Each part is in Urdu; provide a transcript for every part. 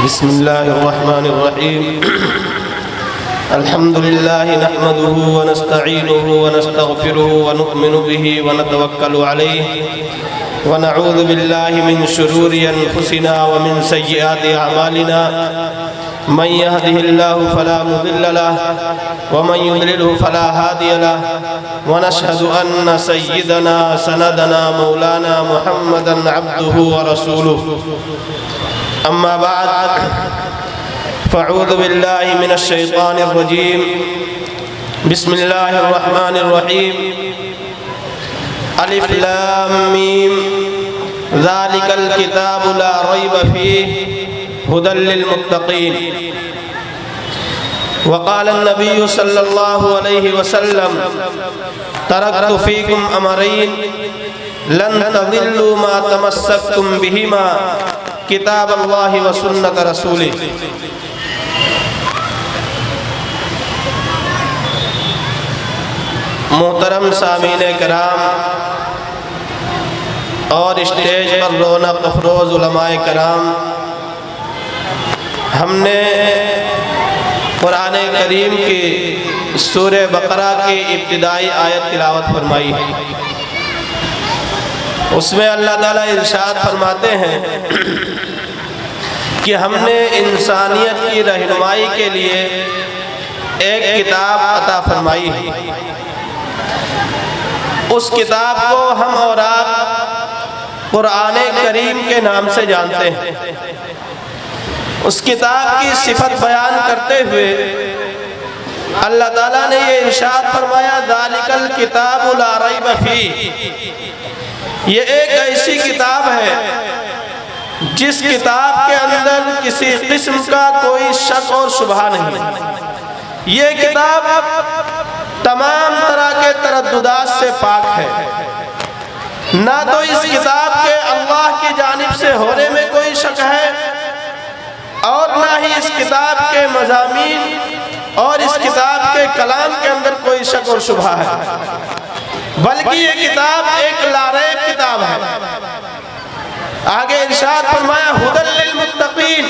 بسم الله الرحمن الرحيم الحمد لله نحمده ونستعينه ونستغفره ونؤمن به ونتوكل عليه ونعوذ بالله من شرور أنفسنا ومن سيئات أعمالنا من يهده الله فلا مضل له ومن يضلله فلا هادي له ونشهد أن سيدنا سندنا مولانا محمدا عبده ورسوله أما بعد فأعوذ بالله من الشيطان الرجيم بسم الله الرحمن الرحيم ألف لام ميم ذلك الكتاب لا ريب فيه هدى للمتقين وقال النبي صلى الله عليه وسلم تركت فيكم أمرين لن تضلوا ما تمسكتم بهما کتاب اللہ و سنت رسولہ۔ محترم سامعین کرام اور اسٹیج پر رونق افروز علماء کرام، ہم نے قرآن کریم کی سورہ بقرہ کی ابتدائی آیت تلاوت فرمائی ہے۔ اس میں اللہ تعالیٰ ارشاد فرماتے ہیں کہ ہم نے انسانیت کی رہنمائی کے لیے ایک کتاب عطا فرمائی ہے۔ اس کتاب کو ہم اور آپ قرآن کریم کے نام سے جانتے ہیں۔ اس کتاب کی صفت بیان کرتے ہوئے اللہ تعالیٰ نے یہ ارشاد فرمایا ذالک الکتاب لا ریب فیہ، یہ ایک ایسی کتاب ہے جس کتاب کے اندر کسی قسم کا کوئی شک اور شبہ نہیں۔ یہ کتاب تمام طرح کے ترددات سے پاک ہے۔ نہ تو اس کتاب کے اللہ کی جانب سے ہونے میں کوئی شک ہے اور نہ ہی اس کتاب کے مضامین اور اس کتاب کے کلام کے اندر کوئی شک اور شبہ ہے، بلکہ یہ کتاب ایک لاریب کتاب ہے۔ آگے ارشاد فرمایا ہدی للمتقین،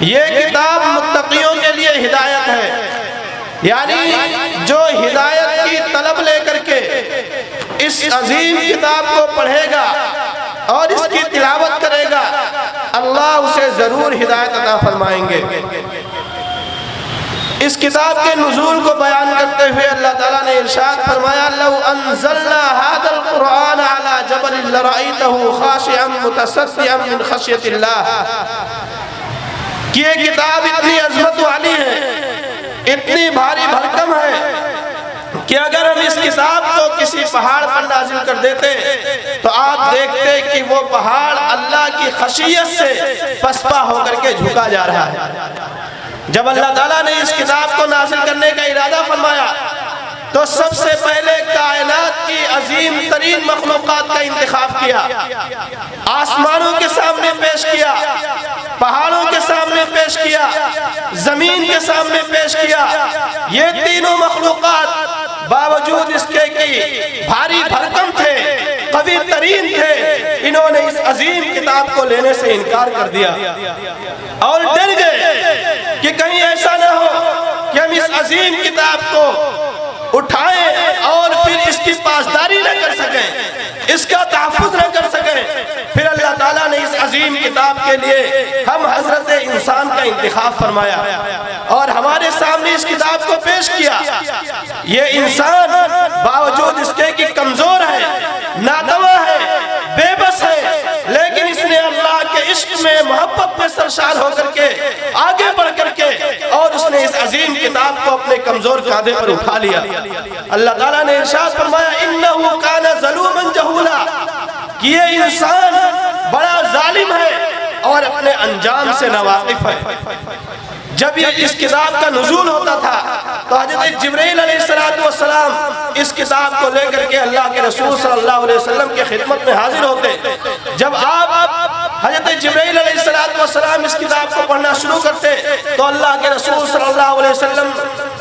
یہ کتاب متقیوں کے لیے ہدایت ہے، یعنی جو ہدایت کی طلب لے کر کے اس عظیم کتاب کو پڑھے گا اور اس کی تلاوت کرے گا، اللہ اسے ضرور ہدایت عطا فرمائیں گے۔ اس کتاب کے نزول کو بیان کرتے ہوئے اللہ تعالیٰ نے ارشاد فرمایا لو انزلنا هذا القرآن على جبل لرأيته خاشعا متصدعا من خشیۃ اللہ، کہ یہ کتاب اتنی عظمت والی ہے، اتنی بھاری بھرکم ہے کہ اگر ہم اس کتاب کو کسی پہاڑ پر نازل کر دیتے تو آپ دیکھتے کہ وہ پہاڑ اللہ کی خشیت سے پسپا ہو کر کے جھکا جا رہا ہے۔ جب اللہ تعالیٰ نے اس کتاب کو نازل کرنے کا ارادہ فرمایا تو سب سے پہلے کائنات کی عظیم ترین مخلوقات کا انتخاب کیا، آسمانوں کے سامنے پیش کیا، پہاڑوں کے سامنے پیش کیا، زمین کے سامنے پیش کیا۔ یہ تینوں مخلوقات باوجود اس کے کہ بھاری بھرکم تھے، قوی ترین تھے، انہوں نے اس عظیم کتاب کو لینے سے انکار کر دیا اور ڈر گئے کہ کہیں ایسا نہ ہو کہ ہم اس عظیم کتاب کو اٹھائیں اور پھر اس کی پاسداری نہ کر سکیں، اس کا تحفظ نہ کر سکیں۔ پھر اللہ تعالیٰ نے اس عظیم کتاب کے لیے ہم حضرت انسان کا انتخاب فرمایا اور ہمارے سامنے اس کتاب کو پیش کیا۔ یہ انسان باوجود اس کے کہ کمزور ہے، نادوا ہے، بے بس ہے، لیکن اس نے اللہ کے عشق میں محبت میں سرشار ہو کر کے آگے بڑھ کر کے اور اس نے اس عظیم کتاب کو اپنے کمزور کاندھے پر اٹھا لیا۔ اللہ تعالیٰ نے ارشاد فرمایا انہو کان ظلوما جہولا، کہ یہ انسان بڑا ظالم ہے اور اپنے انجام سے ناواقف ہے۔ جب یہ اس کتاب کا نزول ہوتا تھا تو حضرت جبرائیل علیہ السلام اس کتاب کو لے کر کے اللہ کے رسول صلی اللہ علیہ وسلم کے خدمت میں حاضر ہوتے۔ جب آپ حضرت جبرائیل علیہ السلام اس کتاب کو پڑھنا شروع کرتے تو اللہ کے رسول صلی اللہ علیہ وسلم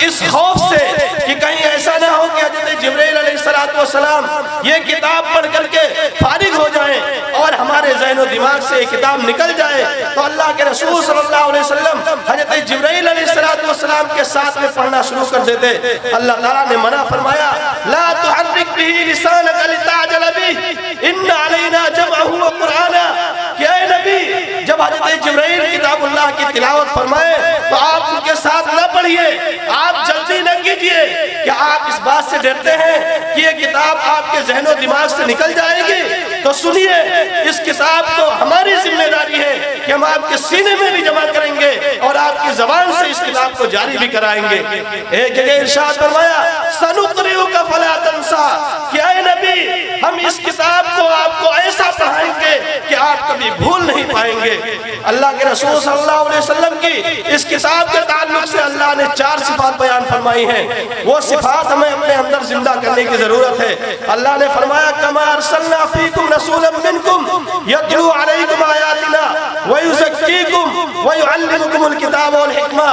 اس خوف سے کہ کہیں ایسا نہ ہو کہ حضرت جبرائیل علیہ السلام یہ کتاب پڑھ کر کے فارغ ہو جائیں اور ہمارے ذہن و دماغ سے یہ کتاب نکل جائے تو اللہ کے رسول صلی اللہ علیہ وسلم حضرت جبرائیل علیہ السلام کے ساتھ میں پڑھنا شروع کر دیتے۔ اللہ تعالیٰ نے منع فرمایا لا تحرک به لسانک لتعجل به ان علینا جمعہ وقرآنا، کہ اے نبی جب حضرت جبرائیل کتاب اللہ کی تلاوت فرمائے تو آپ ان کے ساتھ نہ پڑھیے، آپ جلدی نہ کیجئے۔ کہ آپ اس بات سے ڈرتے ہیں کہ یہ کتاب آپ کے ذہن و دماغ سے نکل جائے گی تو سنیے، اس کتاب کو ہماری ذمہ داری ہے کہ ہم آپ کے سینے میں بھی جمع کریں گے اور آپ کی زبان سے اس کتاب کو جاری بھی کرائیں گے۔ ایک جگہ ارشاد فرمایا سنقرئک فلا تنسیٰ، کہ اے نبی ہم اس کتاب کو آپ کو ایسا پڑھائیں گے کہ آپ کبھی بھول نہیں پائیں گے۔ اللہ کے رسول صلی اللہ علیہ وسلم کی اس کتاب کے تعلق سے اللہ نے 4 صفات بیان فرمائی ہیں، وہ صفات ہمیں اپنے اندر زندہ کرنے کی ضرورت ہے۔ اللہ نے فرمایا کما ارسلنا فیکم رسولا منکم یتلو علیکم آیاتنا ویزکیکم ویعلمکم الکتاب والحکمہ،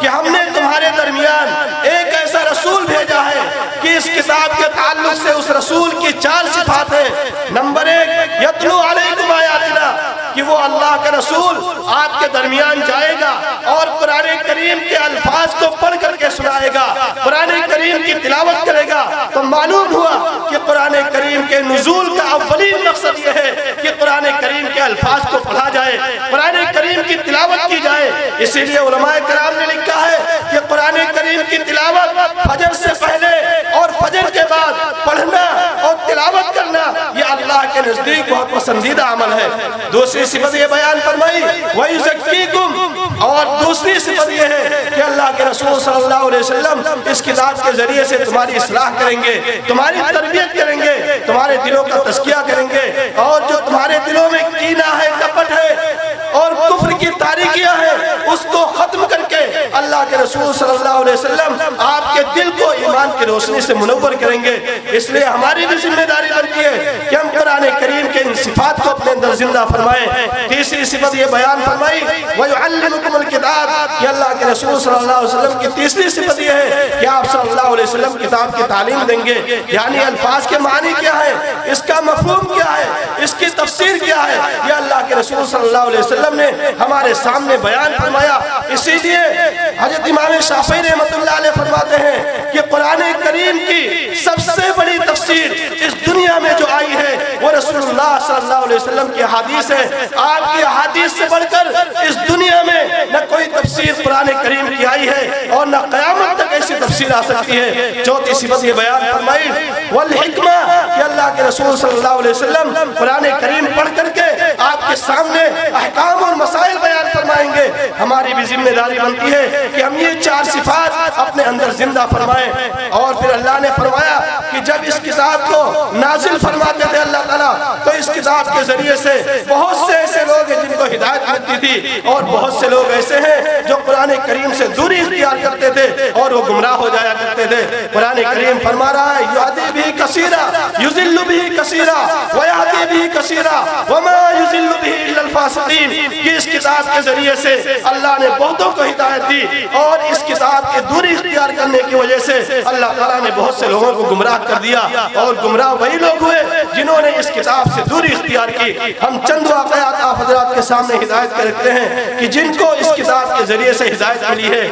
کہ ہم نے تمہارے درمیان ایک ایسا رسول بھیجا ہے کہ اس کتاب کے تعلق سے اس رسول کی 4 صفات ہیں۔ نمبر 1 یتلو علیکم آیاتنا، کہ وہ اللہ کا رسول آپ کے درمیان جائے گا اور قرآن کریم کے الفاظ کو پڑھ کر کے سنائے گا، قرآن کریم کی تلاوت کرے گا۔ تو معلوم ہوا کہ قرآن کریم کے نزول کا اولین مقصد یہ ہے کہ قرآن کریم کے الفاظ کو پڑھا جائے، قرآن کریم کی تلاوت کی جائے۔ اسی لیے علماء کرام نے لکھا ہے کہ قرآن کریم کی تلاوت فجر سے پہلے اور فجر کے بعد پڑھنا اور تلاوت کرنا یہ اللہ کے نزدیک بہت پسندیدہ عمل ہے۔ دوسری صفت یہ بیان فرمائی وَيُزَكِّيكُمْ، اور دوسری صفت یہ ہے کہ اللہ کے رسول صلی اللہ علیہ وسلم اس کتاب کے ذریعے سے تمہاری اصلاح کریں گے، تمہاری تربیت کریں گے، تمہارے دلوں کا تزکیہ کریں گے، اور جو تمہارے دلوں میں کینہ ہے، کپٹ ہے اور کفر کی تاریکیاں ہیں اس کو ختم کر کے اللہ کے رسول صلی اللہ علیہ وسلم آپ کے دل کو ایمان کی روشنی سے منور کریں گے۔ اس لیے ہماری بھی ذمہ داری بنتی ہے کہ ہم قرآن کریم کے ان صفات کو اپنے اندر زندہ فرمائیں۔ تیسری صفت یہ بیان فرمائی وَيُعَلِّمُكُمُ الْكِتَابَ، کہ اللہ کے رسول صلی اللہ علیہ وسلم کی تیسری صفت یہ ہے کہ آپ صلی اللہ علیہ وسلم کتاب کی تعلیم دیں گے، یعنی الفاظ کے معنی کیا ہے، اس کا مفہوم کیا ہے، اس کی تفسیر کیا ہے، یہ اللہ کے رسول صلی اللہ علیہ وسلم نے ہمارے سامنے بیان فرمایا۔ اسی لیے حضرت امام شافعی رحمۃ اللہ علیہ فرماتے ہیں کہ قرآن کریم کی سب سے بڑی تفسیر اس دنیا میں جو آئی ہے وہ رسول اللہ صلی اللہ علیہ وسلم کی حدیث ہے۔ آپ کی حدیث سے بڑھ کر اس دنیا میں نہ کوئی تفسیر قرآن کریم کی آئی ہے اور نہ قیامت تک ایسی تفسیر آ سکتی ہے۔ چوتھی صفت یہ بیان فرمائی والحکمہ، کہ اللہ کے رسول صلی اللہ علیہ وسلم قرآن کریم پڑھ کر کے آپ کے سامنے احکام اور مسائل بیان فرمائیں گے۔ ہماری بھی ذمہ داری بنتی ہے کہ ہم یہ 4 صفات اپنے اندر زندہ فرمائیں۔ اور پھر اللہ نے فرمایا کہ جب اس کتاب کو نازل فرماتے تھے اللہ تعالیٰ تو اس کتاب کے ذریعے سے بہت سے ایسے لوگ ہیں جن کو ہدایت ملتی تھی، اور بہت سے لوگ ایسے ہیں جو قرآن کریم سے دوری اختیار کرتے تھے اور وہ گمراہ ہو جایا کرتے تھے۔ قرآن کریم فرما رہا ہے یہدی بہ کثیرا یضل بہ کثیرا ویہدی بہ کثیرا وما یضل بہ الا الفاسقین، کہ اس کتاب کے ذریعے سے اللہ نے بہتوں کو ہدایت دی اور اس کتاب کے دوری اختیار کرنے کی وجہ سے اللہ تعالیٰ نے بہت سے لوگوں کو گمراہ کر دیا، اور گمراہ وہی لوگ ہوئے جنہوں نے اس کتاب سے دوری اختیار کی۔ ہم چند واقعات آپ حضرات کے سامنے ہدایت کرتے ہیں کہ جن کو اس کتاب کے ذریعے سے ہدایت ملی ہے۔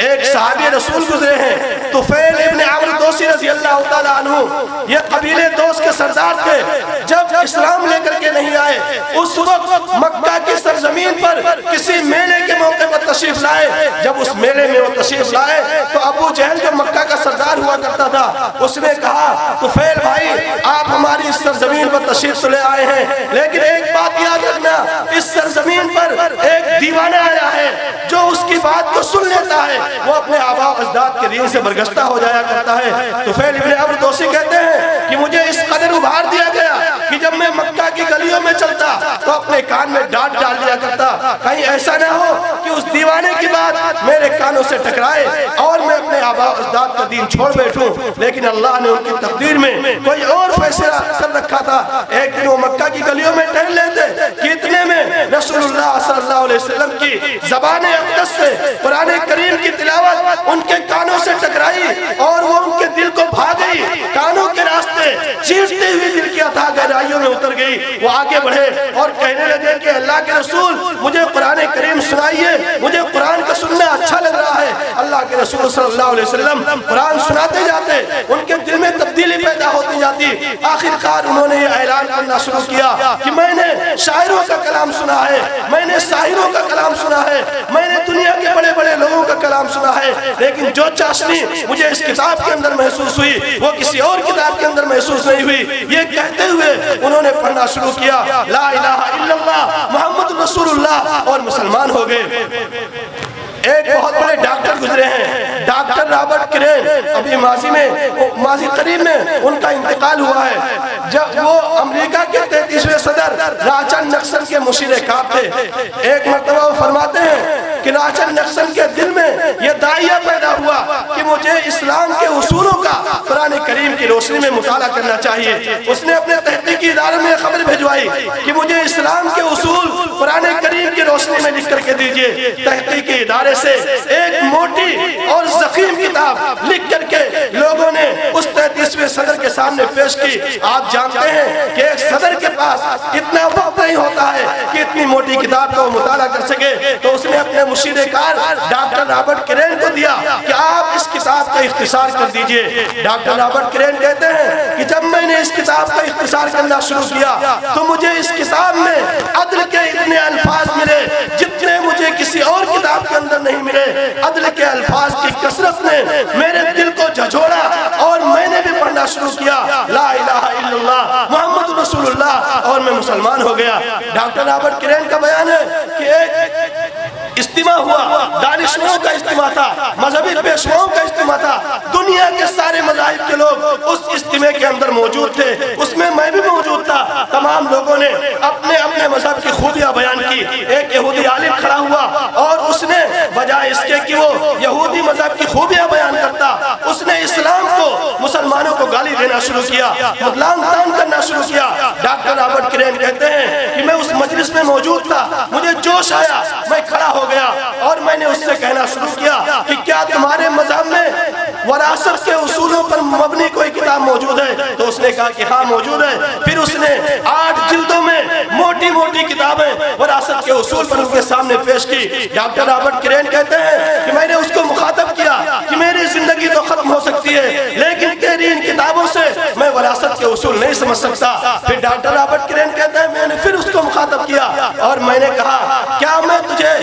ایک صحابی رسول گزرے ہیں طفیل ابن عمرو دوسی رضی اللہ تعالیٰ عنہ، یہ قبیلے دوس کے سردار تھے۔ جب اسلام لے کر کے نہیں آئے اس وقت مکہ کی سرزمین پر کسی میلے کے موقع پر تشریف لائے۔ جب اس میلے میں وہ تشریف لائے تو ابو جہل جو مکہ کا سردار ہوا کرتا تھا اس نے کہا طفیل بھائی آپ ہماری اس سرزمین پر تشریف تو لے آئے ہیں، لیکن ایک بات یاد رکھنا، اس سرزمین پر ایک دیوانہ آیا ہے جو اس کی بات کو سن لیتا ہے وہ اپنے آباء و اجداد کے دین سے برگشتہ ہو جایا کرتا ہے۔ طفیل ابن عمرو دوسی کہتے ہیں کہ مجھے اس قدر ابھار دیا گیا کہ جب میں مکہ کی گلیوں میں چلتا تو اپنے کان میں ڈانٹ ڈال دیا کرتا، کہیں ایسا نہ ہو کہ اس دیوانے کی بات میرے کانوں سے ٹکرائے اور میں اپنے آباء و اجداد کا دین چھوڑ بیٹھوں۔ لیکن اللہ نے ان کی تقدیر میں کوئی اور فیصلہ کر رکھا تھا۔ ایک دن وہ مکہ کی گلیوں میں ٹہل لیتے کہ اتنے میں رسول اللہ صلی اللہ علیہ وسلم کی زبان اقدس سے قرآن کریم کی تلاوت ان کے کانوں سے ٹکرائی اور وہ ان کے دل کو بھا گئی، کانوں کے راستے چیرتے ہوئے دل کی اتھاہ گہرائیوں میں اتر گئی۔ وہ آگے بڑھے اور کہنے لگے کہ اللہ کے رسول مجھے قرآن کریم سنائیے، مجھے قرآن کا سننا اچھا لگ رہا ہے۔ اللہ کے رسول صلی اللہ علیہ وسلم قرآن سناتے جاتے، ان کے دل میں تبدیلی پیدا ہوتی جاتی۔ آخر کار انہوں نے یہ اعلان کرنا شروع کیا کہ میں نے شاعروں کا کلام سنا ہے، میں نے ساحروں کا کلام سنا ہے، میں نے دنیا کے بڑے بڑے لوگوں کا کلام سنا ہے، لیکن جو چاشنی مجھے اس کتاب کے اندر محسوس ہوئی وہ کسی اور کتاب کے اندر محسوس نہیں ہوئی۔ یہ کہتے ہوئے انہوں نے پڑھنا شروع کیا لا الہ الا اللہ محمد رسول اللہ، اور مسلمان ہو گئے۔ ایک بہت بڑے ڈاکٹر گزرے ہیں، ڈاکٹر رابرٹ کرین، ابھی ماضی قریب میں ان کا انتقال ہوا ہے۔ جب وہ امریکہ کے 33ویں صدر راچل نکسن کے مشیر کار تھے، ایک مرتبہ وہ فرماتے ہیں کہ راچل نکسن کے دل میں یہ داعیہ پیدا ہوا کہ مجھے اسلام کے اصولوں کا قرآن کریم کی روشنی میں مطالعہ کرنا چاہیے۔ اس نے اپنے تحقیقی ادارے میں خبر بھیجوائی کہ مجھے اسلام کے اصول قرآن کریم کی روشنی میں لکھ کر کے دیجئے۔ تحقیقی ادارے سے ایک موٹی اور ضخیم کتاب لکھ کر کے لوگوں نے اس 33ویں صدر کے سامنے پیش کی۔ آپ جانتے ہیں کہ ایک صدر کے پاس اتنا وقت نہیں ہوتا ہے کہ اتنی موٹی کتاب کو مطالعہ کر سکے، تو اس نے اپنے مشیر کار ڈاکٹر رابرٹ کرین کو دیا کہ آپ اس کتاب کا اختصار کر دیجئے۔ ڈاکٹر رابرٹ کرین کہتے ہیں کہ جب میں نے اس کتاب کا اختصار کرنا شروع کیا تو مجھے اس کتاب میں عدل کے اتنے الفاظ ملے جتنے مجھے کسی اور کتاب کے اندر نہیں ملے۔ عدل کے الفاظ کی کثرت نے میرے دل کو جھجھوڑا اور میں نے بھی پڑھنا شروع کیا لا الہ الا اللہ محمد رسول اللہ، اور میں مسلمان ہو گیا۔ ڈاکٹر رابرٹ کرین کا بیان ہے کہ ایک اجتماع ہوا، دانشوروں کا اجتماع تھا، مذہبی پیشواؤں کا اجتماع تھا، دنیا کے سارے مذاہب کے لوگ اس اجتماع کے اندر موجود تھے، اس میں میں بھی موجود تھا۔ تمام لوگوں نے اپنے اپنے مذہب کی خوبیاں بیان کی۔ ایک یہودی عالم کھڑا ہوا اور اس نے بجائے اس کے کہ وہ یہودی مذہب کی خوبیاں بیان کرتا، اس نے اسلام کو مسلمانوں کو گالی دینا شروع کیا، مدلان تان کرنا شروع کیا۔ ڈاکٹر رابرٹ کرین کہتے ہیں کہ میں اس مجلس میں موجود تھا، مجھے جوش آیا، میں کھڑا ہو گیا اور میں نے اس سے کہنا شروع کیا کہ کیا تمہارے مذہب میں وراثت کے اصولوں پر مبنی کوئی کتاب موجود ہے؟ تو اس نے کہا کہ ہاں موجود ہے۔ پھر اس نے 8 جلدوں میں موٹی موٹی کتابیں وراثت کے اصول پر ان کے سامنے پیش کی۔ ڈاکٹر رابرٹ کرین کہتے ہیں کہ میں نے اس کو مخاطب کیا کہ میری زندگی تو ختم ہو سکتی ہے لیکن تیری ان کتابوں سے میں وراثت کے اصول نہیں سمجھ سکتا۔ پھر ڈاکٹر رابرٹ کرین کہتے ہیں میں نے پھر اس کو مخاطب کیا اور میں نے کہا کیا میں تجھے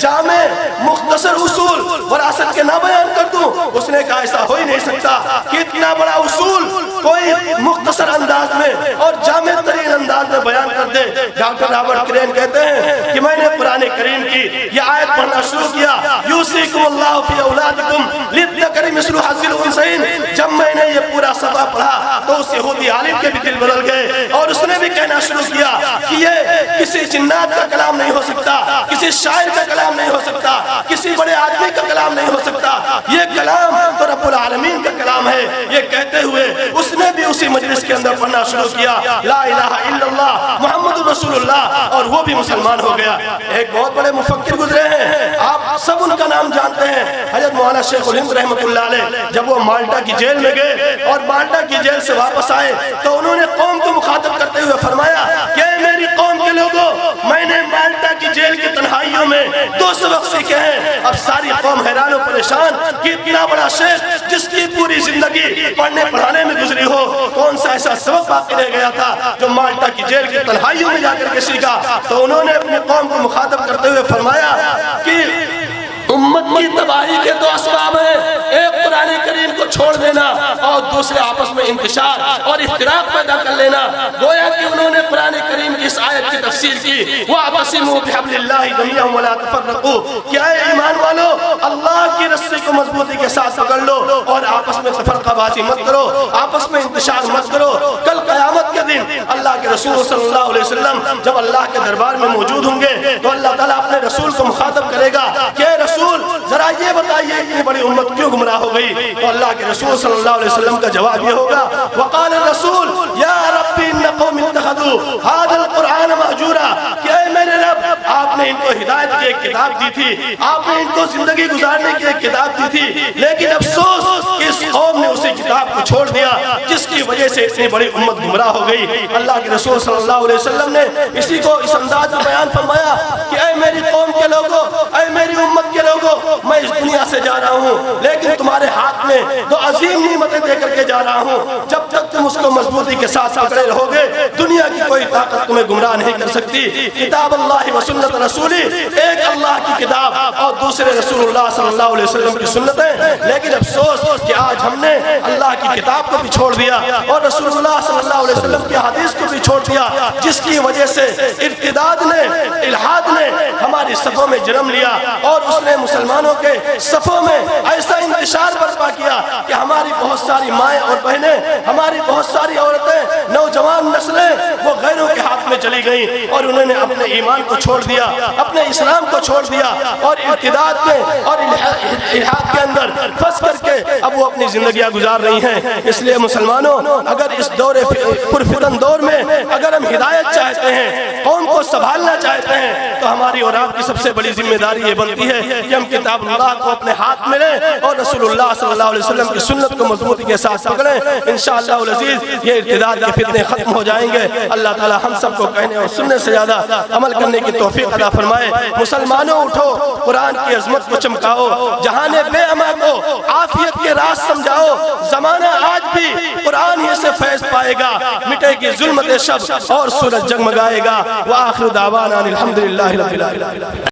جامع مختصر اصول وراثت کے نہ بیان کر دوں؟ اس نے کہا ایسا ہو ہی نہیں سکتا کہ اتنا بڑا اصول کوئی مختصر انداز میں اور جامع ترین انداز میں بیان کر دے۔ ڈاکٹر رابرٹ کرین کہتے ہیں کہ میں نے قرآن کریم کی یہ آیت پڑھنا شروع کیا یوصیکم اللہ فی اولادکم للذکر مثل حظ الانثیین۔ جب میں نے یہ پورا صفحہ پڑھا تو اس یہودی عالم کے بھی دل بدل گئے اور اس نے بھی کہنا شروع کیا کہ یہ کسی جنات کا کلام نہیں ہو سکتا، کسی شاعر کا کلام نہیں ہو سکتا، کسی بڑے آدمی کا کلام نہیں ہو سکتا، یہ کلام تو رب العالمین کا کلام ہے۔ یہ کہتے ہوئے اس نے بھی اسی مجلس کے اندر پڑھنا شروع کیا لا الہ الا اللہ محمد رسول اللہ، اور وہ بھی مسلمان ہو گیا۔ ایک بہت بڑے مفکر گزرے ہیں، آپ سب ان کا نام جانتے ہیں، حضرت مولانا شیخ الہند رحمۃ اللہ علیہ۔ جب وہ مالٹا کی جیل میں گئے اور مالٹا کی جیل سے واپس آئے تو انہوں نے قوم کو مخاطب کرتے ہوئے فرمایا کہ میری قوم کے لوگوں، میں نے مالٹا کی جیل کی تنہائیوں میں 2 سبق سیکھے ہیں۔ اب ساری قوم حیران و پریشان کہ اتنا بڑا شیخ جس کی پوری زندگی پڑھنے پڑھانے میں گزری ہو، کون سا ایسا سبق باقی رہ گیا تھا جو مالٹا کی جیل کی تنہائیوں میں جا کر کے سیکھا؟ تو انہوں نے اپنی قوم کو مخاطب کرتے ہوئے فرمایا کہ امت کی تباہی کے 2 اسباب ہیں، ایک قرآن کریم کو چھوڑ دینا اور دوسرے آپس میں انتشار اور اختلاف پیدا کر لینا۔ گویا کہ انہوں نے قرآن کریم کی اس آیت کی تفسیر کی وَاعْتَصِمُوا بِحَبْلِ اللَّهِ جَمِيعًا وَلَا تَفَرَّقُوا، کہ اے ایمان والو اللہ کی رسی کو مضبوطی کے ساتھ پکڑ لو اور آپس میں تفرقہ بازی مت کرو، آپس میں انتشار مت کرو۔ کل قیامت کے دن اللہ کے رسول صلی اللہ علیہ وسلم جب اللہ کے دربار میں موجود ہوں گے تو اللہ تعالیٰ اپنے رسول کو مخاطب کرے گا کہ اے رسول ذرا یہ بتائیے اتنی بڑی امت کیوں گمراہ ہو گئی؟ تو اللہ کے رسول صلی اللہ علیہ وسلم کا جواب یہ ہوگا وقال الرسول یا رب ان قوم اتخذوا هذا القرآن مهجورا، کہ اے میرے رب آپ نے ان کو ہدایت کی ایک کتاب دی تھی، آپ نے ان کو زندگی گزارنے کی ایک کتاب دی تھی، لیکن افسوس کہ اس قوم نے اسی کتاب کو چھوڑ دیا جس کی وجہ سے اتنی بڑی امت گمراہ ہو گئی۔ اللہ کے رسول صلی اللہ علیہ وسلم نے اسی کو اس انداز میں بیان فرمایا کہ اے میری قوم کے لوگوں، اے میری امت کے لوگوں، میں اس دنیا سے جا رہا ہوں لیکن تمہارے ہاتھ میں دو عظیم نعمتیں دے کر کے جا رہا ہوں، جب تک تم اس کو مضبوطی کے ساتھ پکڑے رہو گے دنیا کی کوئی طاقت تمہیں گمراہ نہیں کر سکتی۔ کتاب اللہ و سنت رسولی، ایک اللہ کی کتاب اور دوسرے رسول اللہ صلی اللہ علیہ وسلم کی سنتیں، لیکن افسوس کہ آج ہم نے اللہ کی کتاب کو بھی چھوڑ دیا اور رسول اللہ صلی اللہ علیہ وسلم کی حدیث کو بھی چھوڑ دیا، جس کی وجہ سے ارتداد نے، الحاد نے ہماری صفوں میں جنم لیا اور اس نے مسلمانوں کے صفوں میں ایسا انتشار برپا کیا کہ ہماری بہت ساری مائیں اور بہنیں، ہماری بہت ساری عورتیں، نوجوان نسلیں وہ غیروں کے ہاتھ میں چلی گئیں اور انہوں نے اپنے ایمان کو چھوڑ دیا، اپنے اسلام کو چھوڑ دیا اور ارتداد میں اور الحاد کے اندر پھنس کر کے اب وہ اپنی زندگیاں گزار رہی ہیں۔ اس لیے مسلمانوں، اگر اس دور پرفتن دور میں اگر ہم ہدایت چاہتے ہیں، قوم کو سنبھالنا چاہتے ہیں، تو ہماری اور آپ کی سب سے بڑی ذمہ داری یہ بنتی ہے کہ ہم کتاب اللہ کو اپنے ہاتھ میں لیں اور رسول اللہ صلی اللہ علیہ وسلم کی سنت کو مضبوطی کے ساتھ پکڑیں۔ انشاءاللہ العزیز یہ ارتداد کے فتنے ختم ہو جائیں گے۔ اللہ تعالی ہم سب کو کہنے اور سننے سے زیادہ عمل کرنے کی توفیق عطا فرمائے۔ مسلمانوں اٹھو، قرآن کی عظمت کو چمکاؤ، جہان بے اما کو عافیت کے راز سمجھاؤ۔ زمانہ آج بھی قرآن ہی سے فیض پائے گا، مٹے گی ظلمت شب اور سورج جگمگائے گا۔ وآخر دعوانا الحمدللہ رب العالمین۔